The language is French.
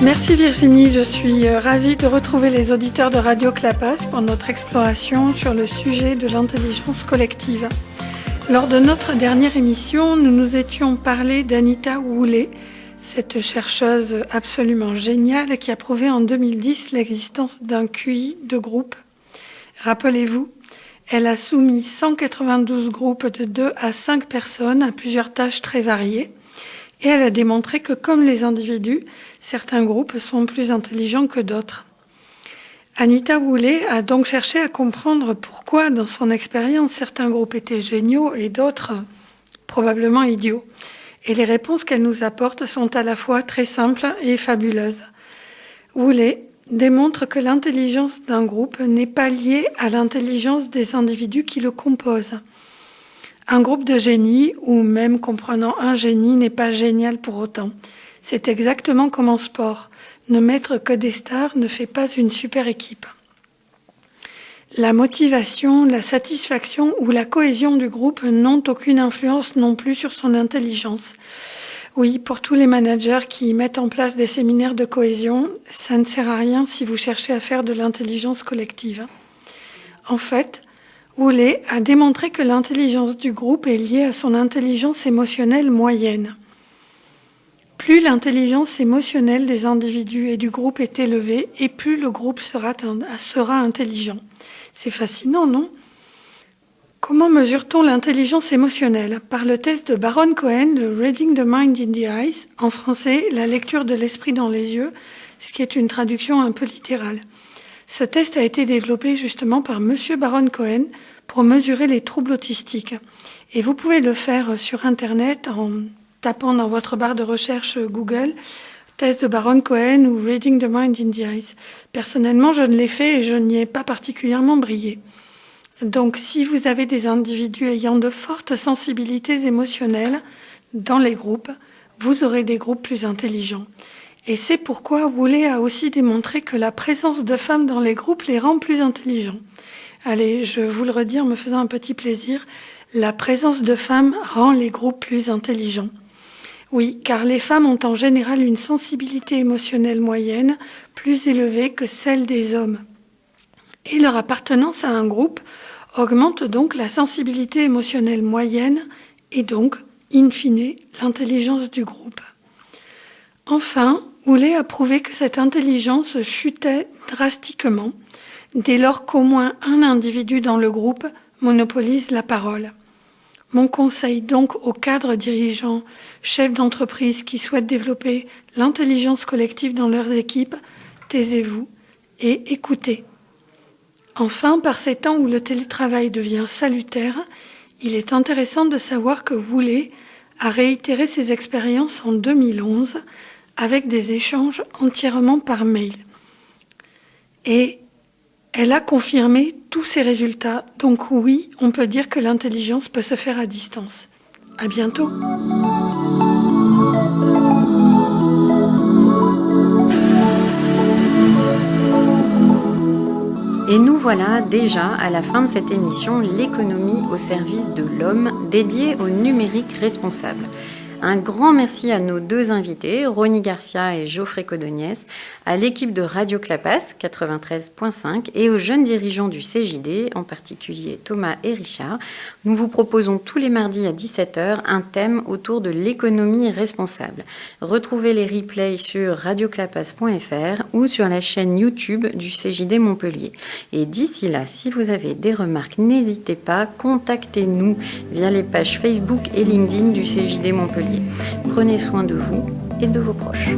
Merci Virginie, je suis ravie de retrouver les auditeurs de Radio Clapas pour notre exploration sur le sujet de l'intelligence collective. Lors de notre dernière émission, nous nous étions parlé d'Anita Woolley, cette chercheuse absolument géniale qui a prouvé en 2010 l'existence d'un QI de groupe. Rappelez-vous, elle a soumis 192 groupes de 2 à 5 personnes à plusieurs tâches très variées. Et elle a démontré que, comme les individus, certains groupes sont plus intelligents que d'autres. Anita Woolley a donc cherché à comprendre pourquoi, dans son expérience, certains groupes étaient géniaux et d'autres probablement idiots. Et les réponses qu'elle nous apporte sont à la fois très simples et fabuleuses. Woolley démontre que l'intelligence d'un groupe n'est pas liée à l'intelligence des individus qui le composent. Un groupe de génies, ou même comprenant un génie, n'est pas génial pour autant. C'est exactement comme en sport. Ne mettre que des stars ne fait pas une super équipe. La motivation, la satisfaction ou la cohésion du groupe n'ont aucune influence non plus sur son intelligence. Oui, pour tous les managers qui mettent en place des séminaires de cohésion, ça ne sert à rien si vous cherchez à faire de l'intelligence collective. En fait, Woolley a démontré que l'intelligence du groupe est liée à son intelligence émotionnelle moyenne. Plus l'intelligence émotionnelle des individus et du groupe est élevée, et plus le groupe sera intelligent. C'est fascinant, non ? Comment mesure-t-on l'intelligence émotionnelle ? Par le test de Baron Cohen, le Reading the Mind in the Eyes, en français, la lecture de l'esprit dans les yeux, ce qui est une traduction un peu littérale. Ce test a été développé justement par Monsieur Baron Cohen pour mesurer les troubles autistiques. Et vous pouvez le faire sur Internet en tapant dans votre barre de recherche Google « Test de Baron Cohen » ou « Reading the Mind in the Eyes ». Personnellement, je ne l'ai fait et je n'y ai pas particulièrement brillé. Donc, si vous avez des individus ayant de fortes sensibilités émotionnelles dans les groupes, vous aurez des groupes plus intelligents. Et c'est pourquoi Woolley a aussi démontré que la présence de femmes dans les groupes les rend plus intelligents. Allez, je vous le redis en me faisant un petit plaisir, la présence de femmes rend les groupes plus intelligents. Oui, car les femmes ont en général une sensibilité émotionnelle moyenne plus élevée que celle des hommes. Et leur appartenance à un groupe augmente donc la sensibilité émotionnelle moyenne et donc, in fine, l'intelligence du groupe. Enfin, Woolley a prouvé que cette intelligence chutait drastiquement dès lors qu'au moins un individu dans le groupe monopolise la parole. Mon conseil donc aux cadres dirigeants, chefs d'entreprise qui souhaitent développer l'intelligence collective dans leurs équipes, taisez-vous et écoutez. Enfin, par ces temps où le télétravail devient salutaire, il est intéressant de savoir que Woolley a réitéré ses expériences en 2011 avec des échanges entièrement par mail. Et elle a confirmé tous ces résultats. Donc oui, on peut dire que l'intelligence peut se faire à distance. À bientôt. Et nous voilà déjà à la fin de cette émission L'économie au service de l'homme, dédiée au numérique responsable. Un grand merci à nos deux invités, Ronnie Garcia et Geoffrey Codognes, à l'équipe de Radio Clapas 93.5 et aux jeunes dirigeants du CJD, en particulier Thomas et Richard. Nous vous proposons tous les mardis à 17h un thème autour de l'économie responsable. Retrouvez les replays sur radioclapas.fr ou sur la chaîne YouTube du CJD Montpellier. Et d'ici là, si vous avez des remarques, n'hésitez pas, contactez-nous via les pages Facebook et LinkedIn du CJD Montpellier. Prenez soin de vous et de vos proches.